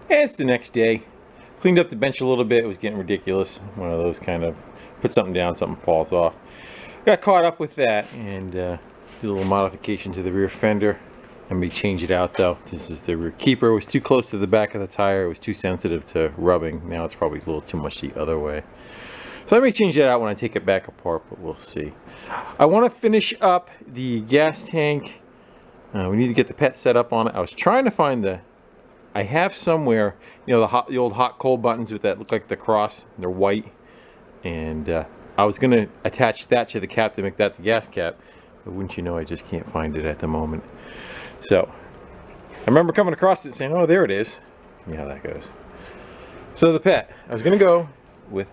And it's the next day. Cleaned up the bench a little bit. It was getting ridiculous. One of those kind of put something down, something falls off. Got caught up with that and did a little modification to the rear fender. Let me change it out though. This is the rear keeper. It was too close to the back of the tire. It was too sensitive to rubbing. Now it's probably a little too much the other way. So let me change that out when I take it back apart, but we'll see. I want to finish up the gas tank. We need to get the pet set up on it. I was trying to find the, I have somewhere, you know, the old hot cold buttons with that look like the cross. They're white. And I was going to attach that to the cap to make that the gas cap. But wouldn't you know, I just can't find it at the moment. So I remember coming across it saying, oh, there it is. See how that goes. So the pet, I was going to go with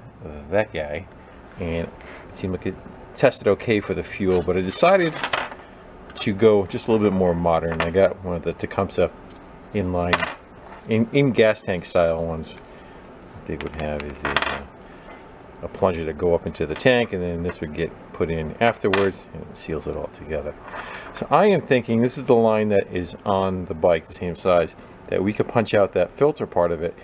that guy, and it seemed like it tested okay for the fuel, but I decided to go just a little bit more modern. I got one of the Tecumseh inline in gas tank style ones. What they would have is a plunger to go up into the tank, and then this would get put in afterwards, and it seals it all together. So I am thinking this is the line that is on the bike, the same size, that we could punch out that filter part of it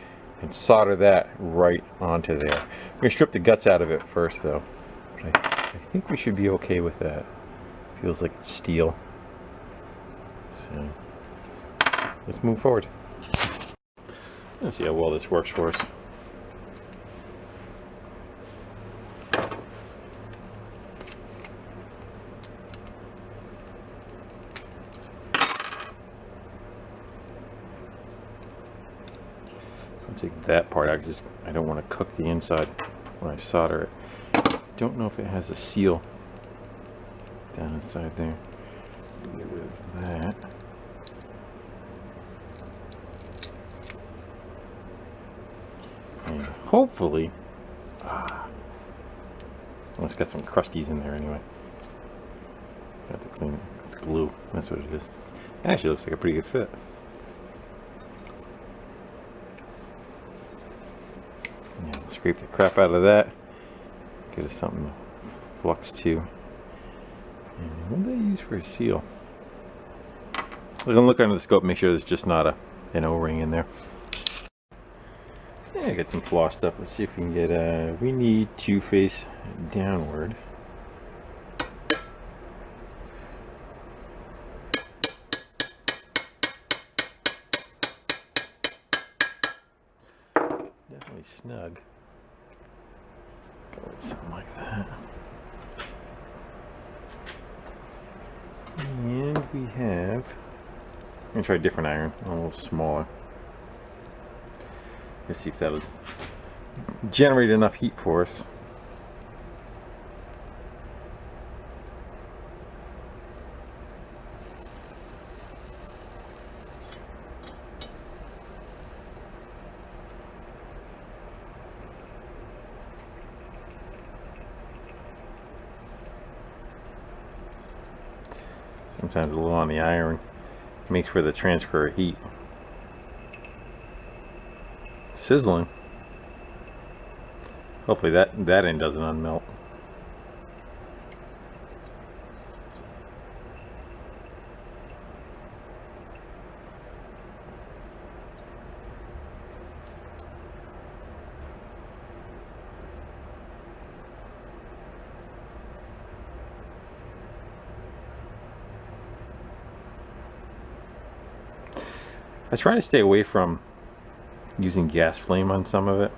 and solder that right onto there. We're gonna strip the guts out of it first though. But I think we should be okay with that. Feels like it's steel. So let's move forward. Let's see how well this works for us. Take that part out because I don't want to cook the inside when I solder it. Don't know if it has a seal down inside there. Get rid of that. And hopefully, well, it's got some crusties in there anyway. Got to clean it. It's glue. That's what it is. It actually looks like a pretty good fit. Scrape the crap out of that. Get us something to flux to. And what do they use for a seal? We're gonna look under the scope, make sure there's just not an O-ring in there. Yeah, get some flossed up. Let's see if we can get we need to face downward. Definitely snug. Go with something like that. And we have, I'm going to try a different iron, a little smaller. Let's see if that'll generate enough heat for us. Sometimes a little on the iron makes for the transfer of heat. Sizzling. Hopefully that end doesn't unmelt. I try to stay away from using gas flame on some of it.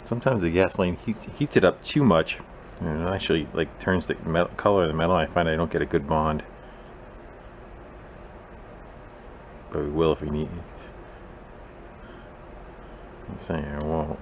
Sometimes the gas flame heats it up too much, and it actually like turns the color of the metal. I find I don't get a good bond, but we will if we need. I'm saying I won't.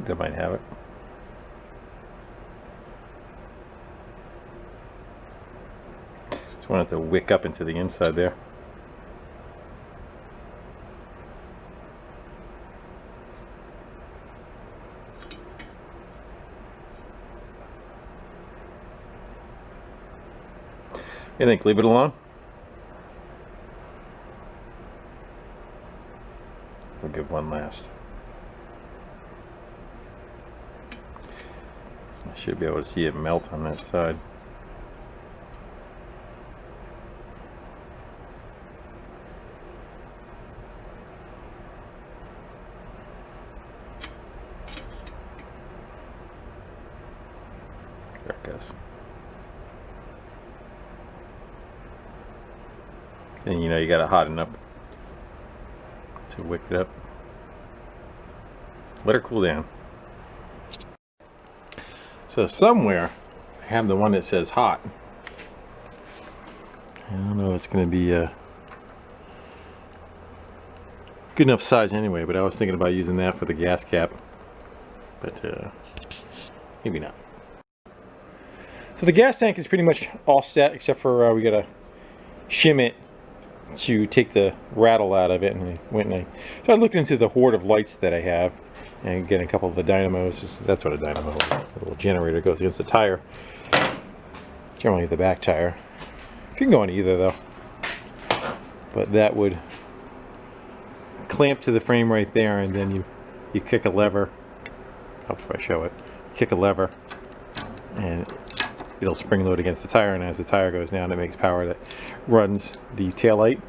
That might have it. Just want it to wick up into the inside there. You think leave it alone? We'll give one last. I should be able to see it melt on that side. There it goes. And you know you got it hot enough to wick it up. Let her cool down. So somewhere I have the one that says hot. I don't know if it's going to be a good enough size anyway, but I was thinking about using that for the gas cap, but maybe not. So the gas tank is pretty much all set, except for we got to shim it to take the rattle out of it. And I started looking into the hoard of lights that I have, and getting a couple of the dynamos. That's what a dynamo is. A little generator goes against the tire. Generally the back tire. You can go on either though. But that would clamp to the frame right there, and then you kick a lever. Helps if I show it. Kick a lever, and it'll spring load against the tire, and as the tire goes down, it makes power that runs the tail light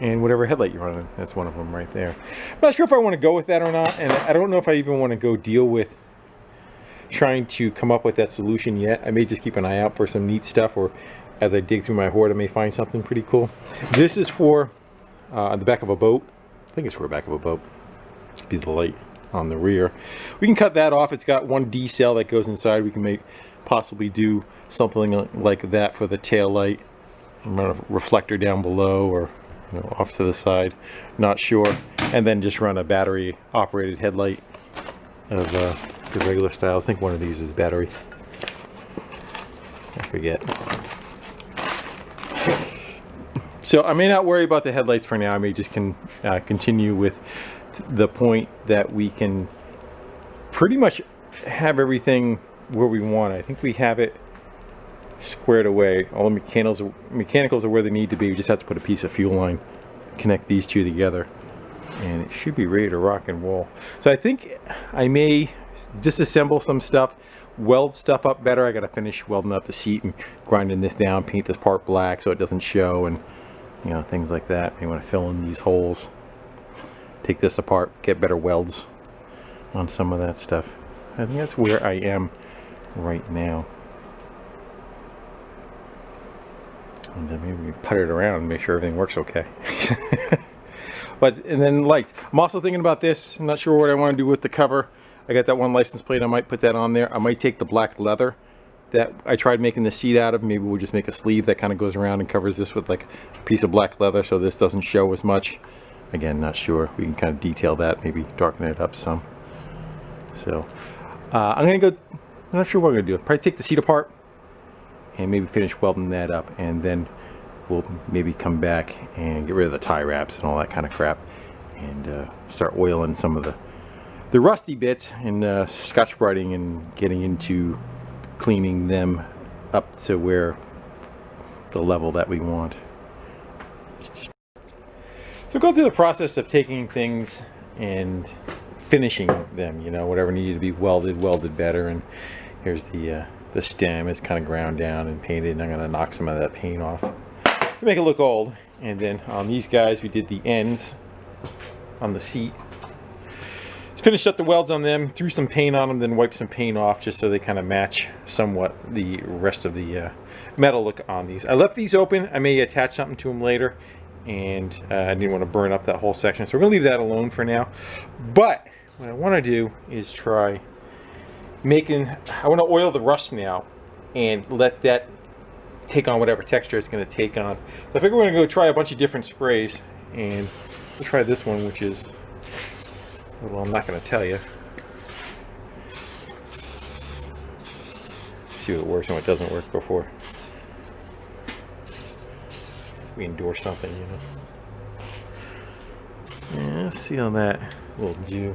and whatever headlight you're running. That's one of them right there. I'm not sure if I want to go with that or not, and I don't know if I even want to go deal with trying to come up with that solution yet. I may just keep an eye out for some neat stuff, or as I dig through my hoard I may find something pretty cool. This is for the back of a boat. I think it's for the back of a boat. Be the light on the rear. We can cut that off. It's got one D cell that goes inside. We can possibly do something like that for the tail light. Run a reflector down below, or off to the side, not sure, and then just run a battery operated headlight of the regular style. I think one of these is battery, I forget. So I may not worry about the headlights for now. I may just continue with the point that we can pretty much have everything where we want. I think we have it squared away. All the mechanicals are where they need to be. We just have to put a piece of fuel line, connect these two together, and it should be ready to rock and roll. So I think I may disassemble some stuff, weld stuff up better. I got to finish welding up the seat and grinding this down, paint this part black so it doesn't show, and things like that. You want to fill in these holes, take this apart, get better welds on some of that stuff. I think that's where I am right now. And then maybe we putter it around and make sure everything works okay. And then lights. I'm also thinking about this. I'm not sure what I want to do with the cover. I got that one license plate. I might put that on there. I might take the black leather that I tried making the seat out of. Maybe we'll just make a sleeve that kind of goes around and covers this with like a piece of black leather, so this doesn't show as much. Again, not sure. We can kind of detail that, maybe darken it up some. So I'm gonna go. I'm not sure what I'm gonna do. Probably take the seat apart and maybe finish welding that up, and then we'll maybe come back and get rid of the tie wraps and all that kind of crap, and start oiling some of the rusty bits and Scotch-Briting, and getting into cleaning them up to where the level that we want. So go through the process of taking things and finishing them, whatever needed to be welded better. And here's the stem is kind of ground down and painted, and I'm going to knock some of that paint off to make it look old. And then on these guys, we did the ends on the seat. Finished up the welds on them, threw some paint on them, then wiped some paint off just so they kind of match somewhat the rest of the metal look on these. I left these open. I may attach something to them later, and I didn't want to burn up that whole section, so we're going to leave that alone for now. But what I want to do is try I want to oil the rust now and let that take on whatever texture it's going to take on. So I figure we're going to go try a bunch of different sprays, and we'll try this one, which is, well, I'm not going to tell you. See what works and what doesn't work before we endorse something, you know. Yeah, let's see how that will do.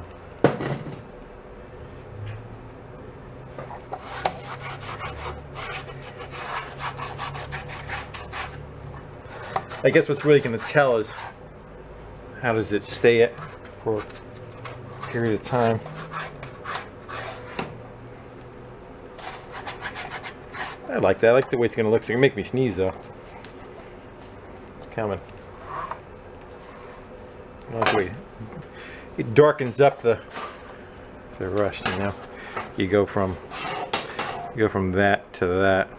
I guess what's really going to tell is how does it stay it for a period of time. I like that. I like the way it's going to look. It's going to make me sneeze though. It's coming. I like the way it darkens up the rust, you know. You go from that to that.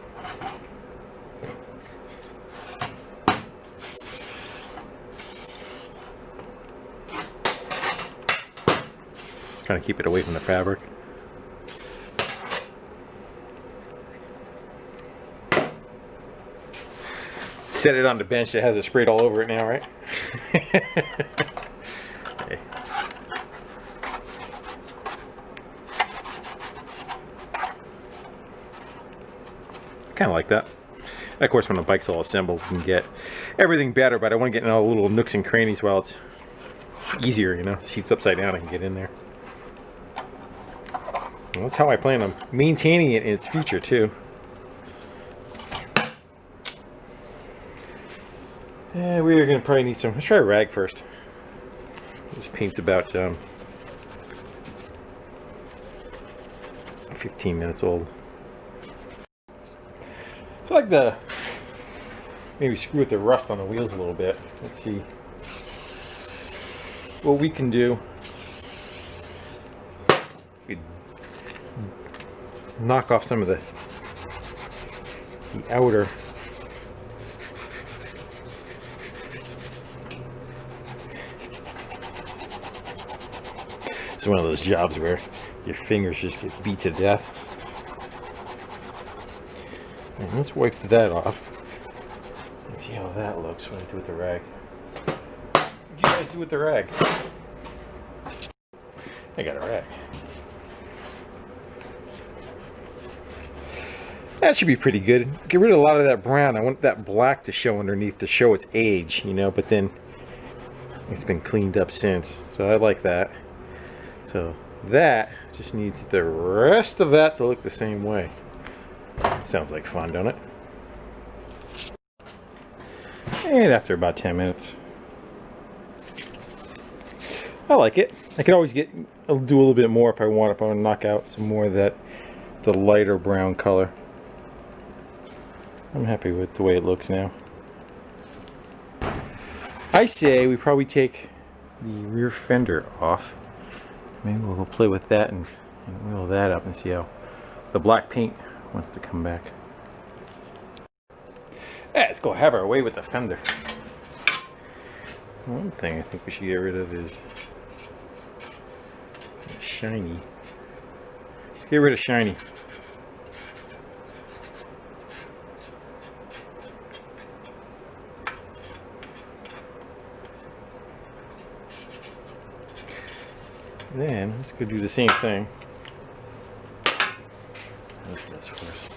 Trying to keep it away from the fabric. Set it on the bench that has it sprayed all over it now, right? Okay. Kind of like that. Of course, when the bike's all assembled, you can get everything better, but I want to get in all the little nooks and crannies while it's easier, you know. Seat's upside down, I can get in there. And that's how I plan on maintaining it in its future too. Yeah, we are going to probably need some. Let's try a rag first. This paint's about 15 minutes old. So I like to maybe screw with the rust on the wheels a little bit. Let's see what we can do. We knock off some of the outer It's one of those jobs where your fingers just get beat to death. And let's wipe that off. Let's see how that looks when I do it with the rag. What do you guys do with the rag? I got a rag. That should be pretty good. Get rid of a lot of that brown. I want that black to show underneath to show its age, you know, but then it's been cleaned up since. So I like that. So that just needs the rest of that to look the same way. Sounds like fun, don't it? And after about 10 minutes. I like it. I could always do a little bit more if I want to knock out some more of the lighter brown color. I'm happy with the way it looks now. I say we probably take the rear fender off. Maybe we'll go play with that and wheel that up and see how the black paint wants to come back. Let's go have our way with the fender. One thing I think we should get rid of is shiny. Let's get rid of shiny. Then let's go do the same thing. Let's do this first.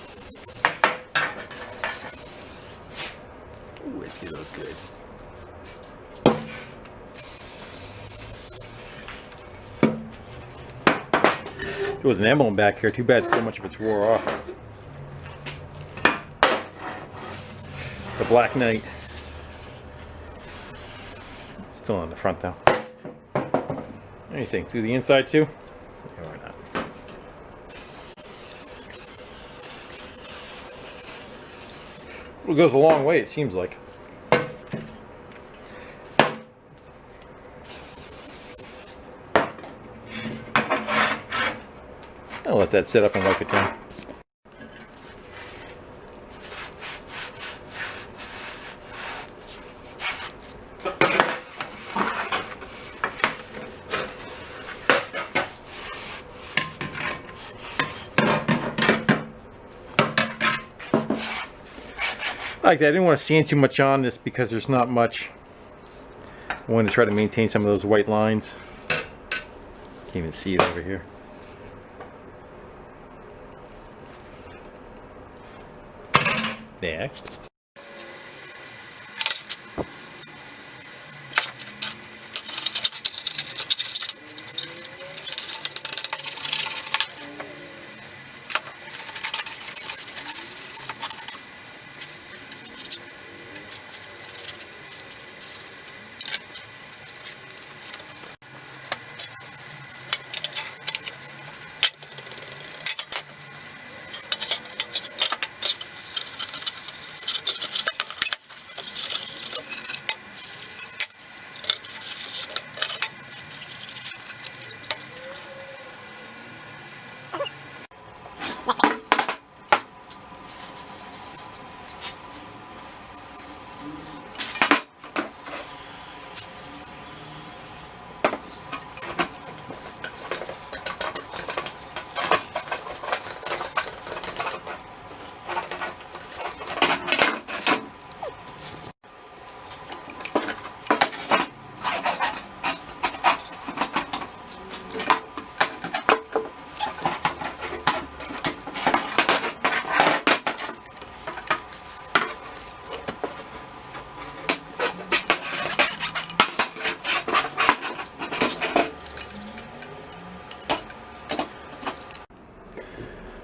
Ooh, it's gonna look good. There was an emblem back here. Too bad so much of it's wore off. The Black Knight. It's still on the front though. What do you think? Do the inside too? Yeah, why not? Well, it goes a long way, it seems like. I'll let that sit up and wipe it down. Like that. I didn't want to sand too much on this because there's not much. I wanted to try to maintain some of those white lines. Can't even see it over here. next.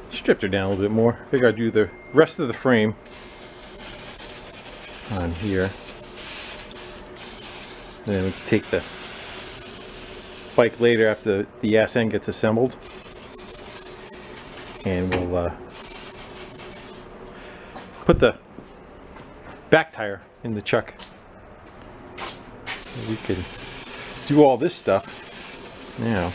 Stripped her down a little bit more. I figure I'd do the rest of the frame on here. And then we can take the bike later after the ass end gets assembled. And we'll put the back tire in the chuck. We can do all this stuff now.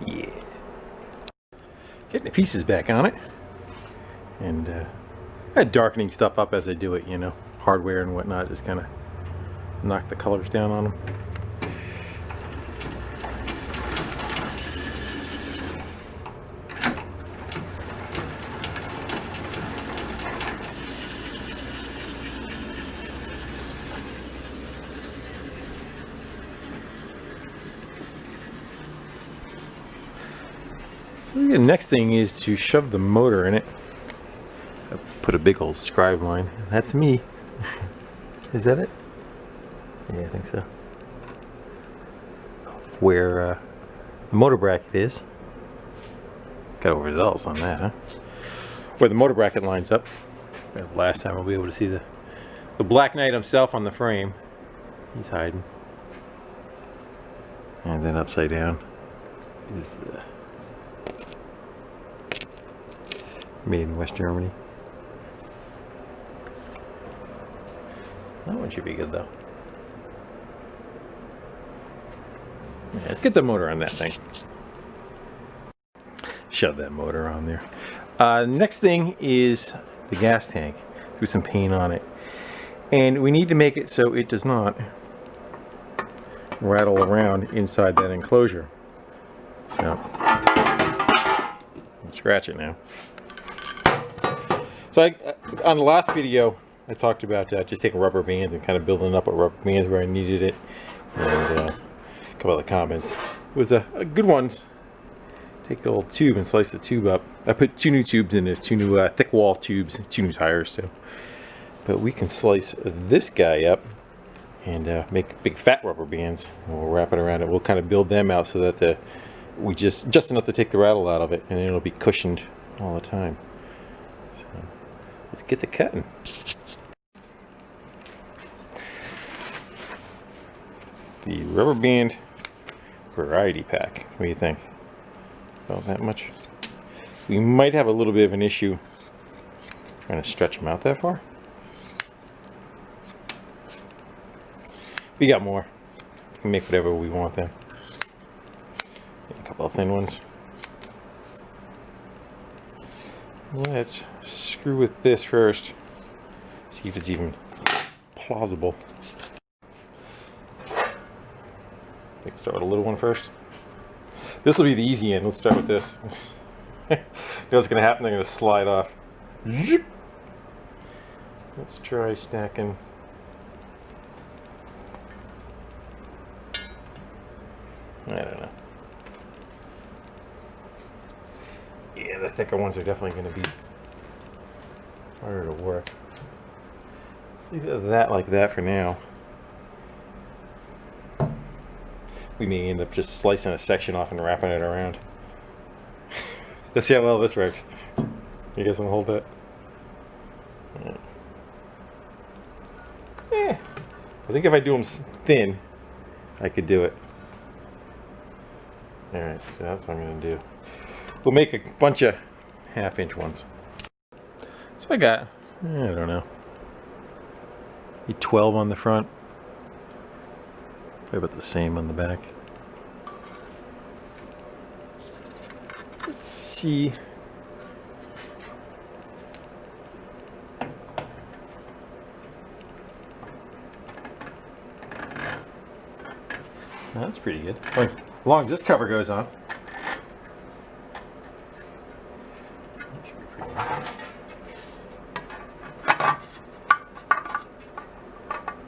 Yeah. Getting the pieces back on it. And darkening stuff up as I do it, you know. Hardware and whatnot, just kind of knock the colors down on them. The next thing is to shove the motor in it. I put a big old scribe line. That's me. Is that it? Yeah, I think so. Where the motor bracket is. Got overzealous on that, huh? Where the motor bracket lines up. Last time I'll be able to see the Black Knight himself on the frame. He's hiding. And then upside down is the made in West Germany. That one should be good though. Yeah, let's get the motor on that thing. Shove that motor on there. Next thing is the gas tank. Do some paint on it. And we need to make it so it does not rattle around inside that enclosure. Now, scratch it now. So on the last video, I talked about just taking rubber bands and kind of building up with rubber bands where I needed it. And a couple of the comments. It was a good ones. Take the old tube and slice the tube up. I put 2 new tubes in there, 2 new thick wall tubes, 2 new tires. So, but we can slice this guy up and make big fat rubber bands. And we'll wrap it around it. We'll kind of build them out so that we just enough to take the rattle out of it, and it'll be cushioned all the time. So let's get to cutting. The rubber band variety pack. What do you think? About that much? We might have a little bit of an issue trying to stretch them out that far. We got more. We can make whatever we want then. A couple of thin ones. Let's screw with this first. See if it's even plausible. We can start with a little one first. This will be the easy end. Let's start with this. You know what's going to happen? They're going to slide off. Let's try stacking. I don't know. Yeah, the thicker ones are definitely going to be harder to work. Let's leave that like that for now. We may end up just slicing a section off and wrapping it around. Let's see how well this works. You guys want to hold that? Yeah. I think if I do them thin, I could do it. Alright, so that's what I'm going to do. We'll make a bunch of half-inch ones. So I got, I don't know, a 12 on the front. Probably about the same on the back. Let's see. That's pretty good. As long as this cover goes on. That should be pretty good.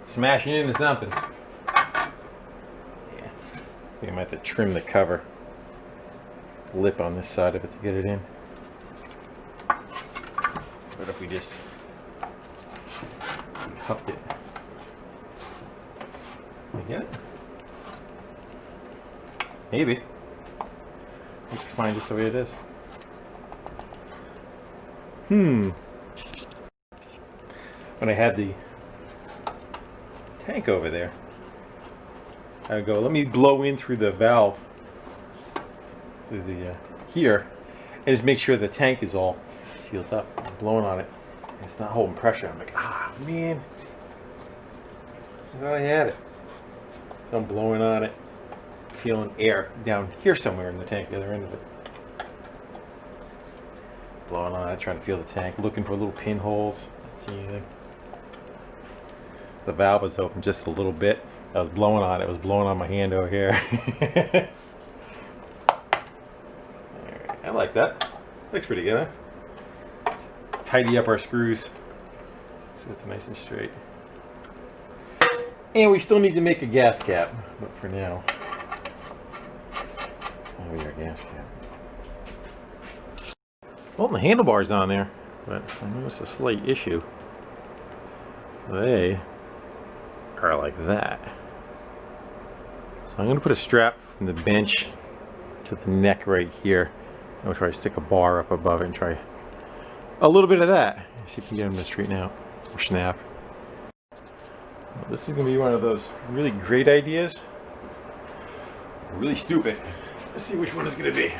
Smashing into something. Yeah. I think I might have to trim the cover lip on this side of it to get it in. What if we just cupped it? You get it? Maybe. Looks fine just the way it is. When I had the tank over there, I would go, let me blow in through the valve, through the here, and just make sure the tank is all sealed up. I'm blowing on it, and it's not holding pressure. I'm like, ah, man, I thought I had it. So I'm blowing on it, feeling air down here somewhere in the tank, the other end of it. Blowing on it, trying to feel the tank, looking for little pinholes. Not seeing anything. The valve was open just a little bit. I was blowing on it. It was blowing on my hand over here. Right, I like that. Looks pretty good, huh? Let's tidy up our screws so it's nice and straight. And we still need to make a gas cap, but for now, that'll be our gas cap. Well, the handlebar's on there, but I noticed a slight issue. They are like that. So I'm going to put a strap from the bench to the neck right here. I'll try to stick a bar up above it and try a little bit of that. See if we can get them to straighten out or snap. Well, this is going to be one of those really great ideas. Really stupid. Let's see which one it's going to be.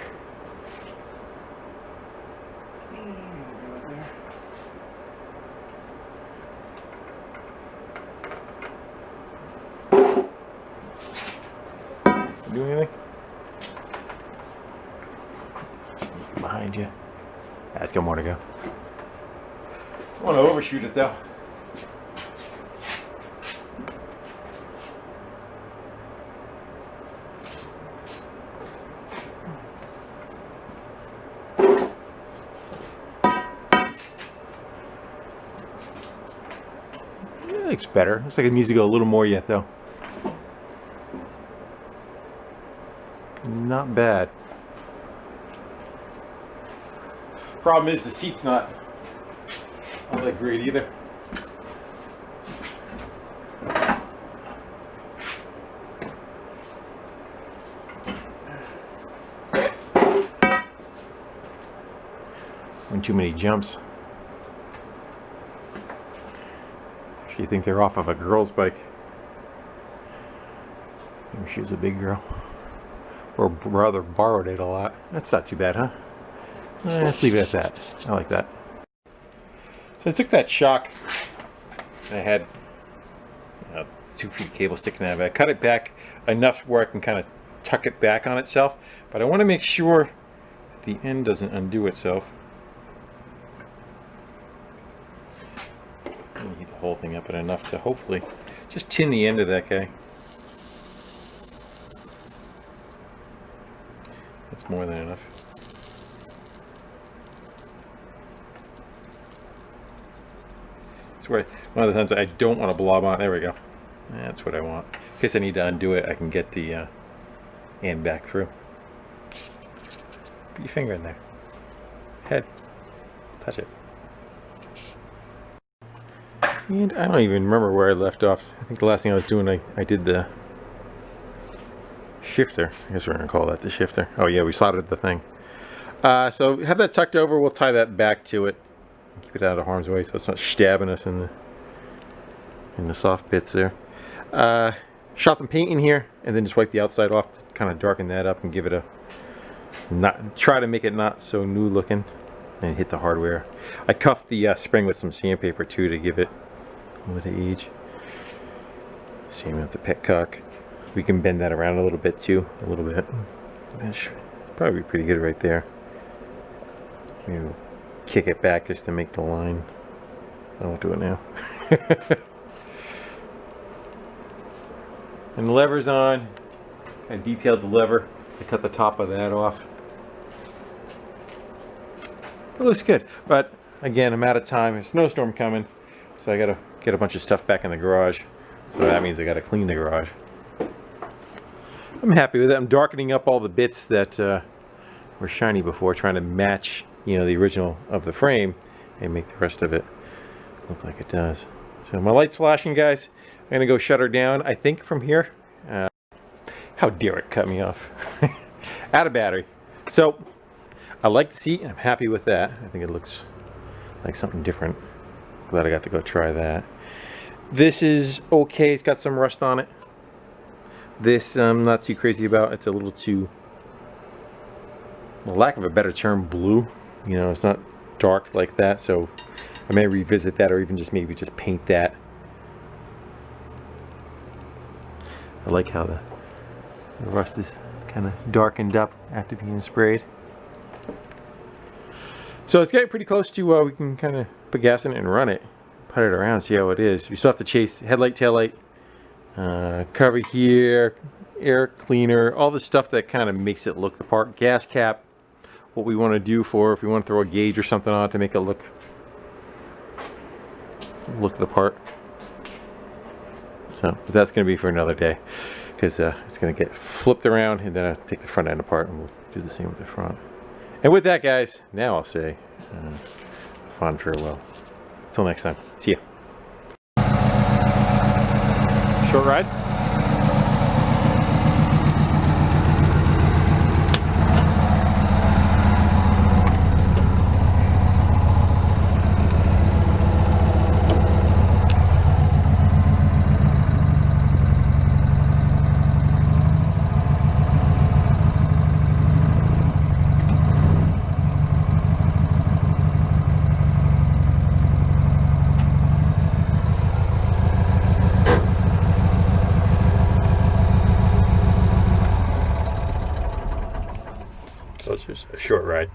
Do anything? Sneak behind you. Yeah, it's got more to go. I want to overshoot it though. It looks better. Looks like it needs to go a little more yet though. Not bad. Problem is the seat's not all that great either. One too many jumps. You think they're off of a girl's bike. Maybe she was a big girl. Or brother borrowed it a lot. That's not too bad, huh? Let's leave it at that. I like that. So I took that shock and I had 2 feet of cable sticking out of it. I cut it back enough where I can kind of tuck it back on itself, but I want to make sure the end doesn't undo itself. I'm gonna heat the whole thing up at enough to hopefully just tin the end of that guy. That's more than enough. That's where one of the times I don't want to blob on. There we go. That's what I want. In case I need to undo it, I can get the end back through. Put your finger in there. Head. Touch it. And I don't even remember where I left off. I think the last thing I was doing, I did the shifter. I guess we're going to call that the shifter. Oh yeah, we soldered the thing. So have that tucked over. We'll tie that back to it. Keep it out of harm's way so it's not stabbing us in the soft bits there. Shot some paint in here and then just wipe the outside off to kind of darken that up and give it a try to make it not so new looking, and hit the hardware. I cuffed the spring with some sandpaper too to give it a little age. Same with the petcock. We can bend that around a little bit too, a little bit. That should probably be pretty good right there. Maybe we'll kick it back just to make the line. I won't do it now. And the lever's on. I detailed the lever. I cut the top of that off. It looks good, but again, I'm out of time. There's a snowstorm coming, so I gotta get a bunch of stuff back in the garage. So that means I gotta clean the garage. I'm happy with it. I'm darkening up all the bits that were shiny before, trying to match, you know, the original of the frame and make the rest of it look like it does. So my light's flashing, guys. I'm gonna go shut her down, I think, from here. How dare it cut me off. Out of battery. So I like the seat. I'm happy with that. I think it looks like something different. Glad I got to go try that. This is okay. It's got some rust on it. This I'm not too crazy about. It's a little too, for lack of a better term, blue. You know, it's not dark like that, so I may revisit that, or even just maybe just paint that. I like how the rust is kind of darkened up after being sprayed. So it's getting pretty close to we can kind of put gas in it and run it, put it around, see how it is. You still have to chase headlight, taillight, cover here, air cleaner, all the stuff that kind of makes it look the part. Gas cap, what we want to do for, if we want to throw a gauge or something on it to make it look the part. So but that's going to be for another day, because it's going to get flipped around, and then I'll take the front end apart and we'll do the same with the front. And with that, guys, now I'll say fond farewell. Until next time, see ya. Short ride. So it's just a short ride.